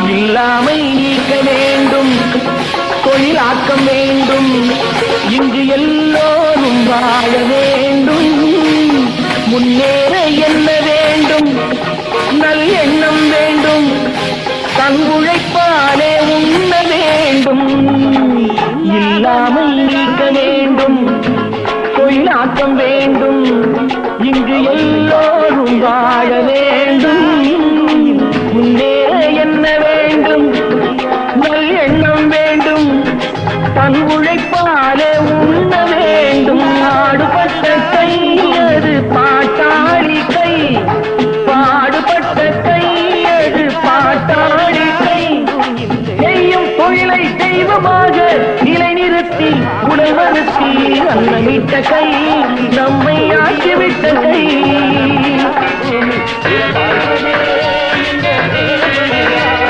இல்லாமை நீக்க வேண்டும், தொழிலாக்கம் வேண்டும், இங்கு எல்லோரும் வாழ வேண்டும். முன்னேற என்ன வேண்டும், நல் எண்ணம் வேண்டும், தன் உழைப்பாலே உண்ண வேண்டும். இல்லாமை நீக்க வேண்டும், தொழிலாக்கம் வேண்டும், இங்கு எல்லோரும் வாழ வேண்டும். முன்னேற என்ன வேண்டும், நல் எண்ணம் வேண்டும், தன் உழைப்பாலே உண்ண வேண்டும். பாடுபட்ட கை அது பாட்டாளி கை, பாடுபட்ட கை அது பாட்டாளி கை. செய்யும் தொழிலை தெய்வமாக நிலைநிறுத்தி உடல் வருத்தி அன்னமிட்ட கை நம்மை ஆக்கிவிட்ட கை.